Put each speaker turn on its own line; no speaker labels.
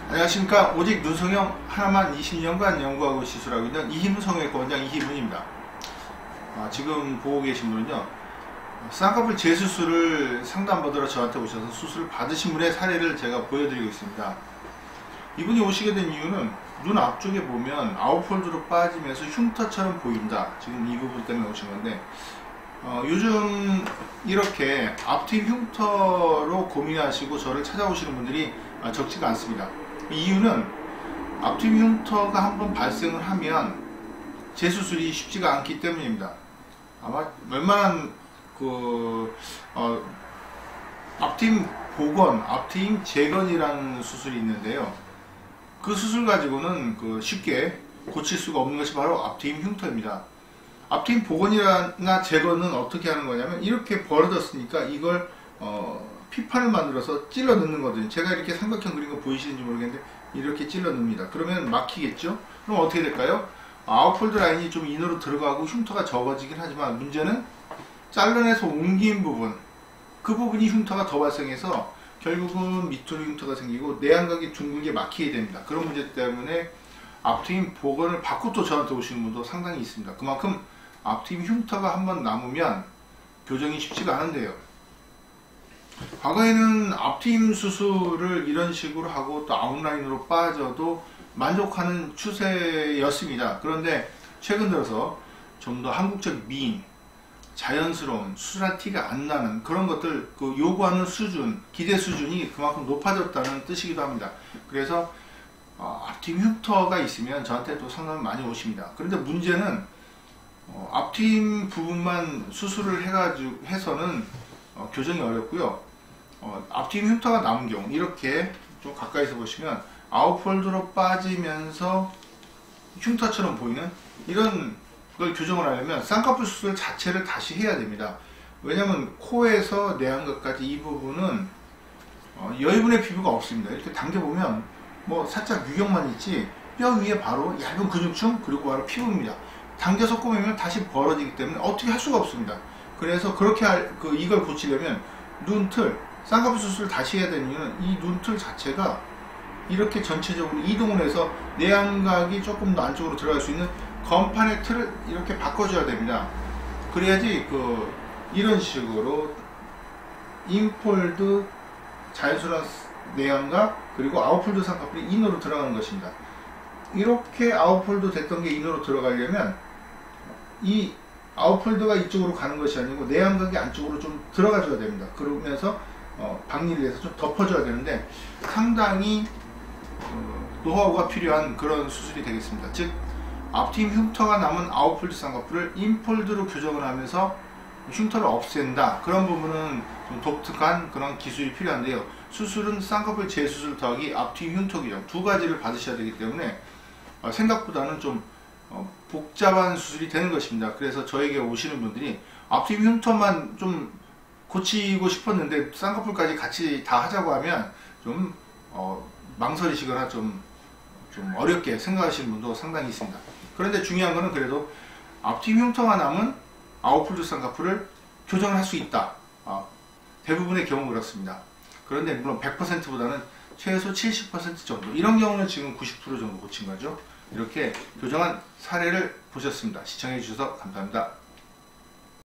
안녕하십니까. 오직 눈성형 하나만 20년간 연구하고 시술하고 있는 이희문 성형외과 원장 이희문입니다. 지금 보고 계신 분은요, 쌍꺼풀 재수술을 상담받으러 저한테 오셔서 수술을 받으신 분의 사례를 제가 보여드리고 있습니다. 이분이 오시게 된 이유는 눈 앞쪽에 보면 아웃폴드로 빠지면서 흉터처럼 보인다. 지금 이 부분 때문에 오신 건데, 요즘 이렇게 앞트임 흉터로 고민하시고 저를 찾아오시는 분들이 적지가 않습니다. 이유는 앞트임 흉터가 한번 발생을 하면 재수술이 쉽지가 않기 때문입니다. 아마 웬만한 앞트임 복원, 앞트임 재건이라는 수술이 있는데요. 그 수술 가지고는 쉽게 고칠 수가 없는 것이 바로 앞트임 흉터입니다. 앞트임 복원이나 재건은 어떻게 하는 거냐면, 이렇게 벌어졌으니까 이걸 피판을 만들어서 찔러 넣는 거거든요. 제가 이렇게 삼각형 그린 거 보이시는지 모르겠는데 이렇게 찔러 넣습니다. 그러면 막히겠죠? 그럼 어떻게 될까요? 아웃폴드 라인이 좀 인으로 들어가고 흉터가 적어지긴 하지만, 문제는 잘라내서 옮긴 부분, 그 부분이 흉터가 더 발생해서 결국은 밑으로 흉터가 생기고 내안각이 둥글게 막히게 됩니다. 그런 문제 때문에 앞트임 복원을 받고 또 저한테 오시는 분도 상당히 있습니다. 그만큼 앞트임 흉터가 한번 남으면 교정이 쉽지가 않은데요. 과거에는 앞트임 수술을 이런 식으로 하고 또 아웃라인으로 빠져도 만족하는 추세였습니다. 그런데 최근 들어서 좀 더 한국적 미인, 자연스러운, 수술한 티가 안 나는 그런 것들, 요구하는 수준, 기대 수준이 그만큼 높아졌다는 뜻이기도 합니다. 그래서 앞트임 흉터가 있으면 저한테 또 상담을 많이 오십니다. 그런데 문제는 앞트임 부분만 수술을 해서는 교정이 어렵고요. 앞트임 흉터가 남은 경우, 이렇게 좀 가까이서 보시면 아웃폴드로 빠지면서 흉터처럼 보이는 이런 걸 교정을 하려면 쌍꺼풀 수술 자체를 다시 해야 됩니다. 왜냐면 코에서 내안각까지 이 부분은 여유분의 피부가 없습니다. 이렇게 당겨보면 뭐 살짝 유경만 있지, 뼈 위에 바로 얇은 근육층, 그리고 바로 피부입니다. 당겨서 꼬매면 다시 벌어지기 때문에 어떻게 할 수가 없습니다. 그래서 그렇게 이걸 고치려면 눈틀, 쌍꺼풀 수술을 다시 해야 되는 이유는 이 눈틀 자체가 이렇게 전체적으로 이동을 해서 내안각이 조금 더 안쪽으로 들어갈 수 있는 건판의 틀을 이렇게 바꿔줘야 됩니다. 그래야지 이런 식으로 인폴드, 자연스러운 내안각, 그리고 아웃폴드 쌍꺼풀이 인으로 들어가는 것입니다. 이렇게 아웃폴드 됐던 게 인으로 들어가려면 이 아웃폴드가 이쪽으로 가는 것이 아니고 내안각이 안쪽으로 좀 들어가줘야 됩니다. 그러면서 박리를 해서 좀 덮어줘야 되는데, 상당히 노하우가 필요한 그런 수술이 되겠습니다. 즉, 앞트임 흉터가 남은 아웃폴드 쌍꺼풀을 인폴드로 교정을 하면서 흉터를 없앤다. 그런 부분은 좀 독특한 그런 기술이 필요한데요. 수술은 쌍꺼풀 재수술 더하기 앞트임 흉터 교정 두 가지를 받으셔야 되기 때문에 생각보다는 좀 복잡한 수술이 되는 것입니다. 그래서 저에게 오시는 분들이 앞트임 흉터만 좀 고치고 싶었는데 쌍꺼풀까지 같이 다 하자고 하면 좀 망설이시거나 좀 어렵게 생각하시는 분도 상당히 있습니다. 그런데 중요한 거는 그래도 앞트임 흉터가 남은 아웃폴드 쌍꺼풀을 교정을 할 수 있다. 대부분의 경우 그렇습니다. 그런데 물론 100%보다는 최소 70% 정도, 이런 경우는 지금 90% 정도 고친 거죠. 이렇게 교정한 사례를 보셨습니다. 시청해 주셔서 감사합니다.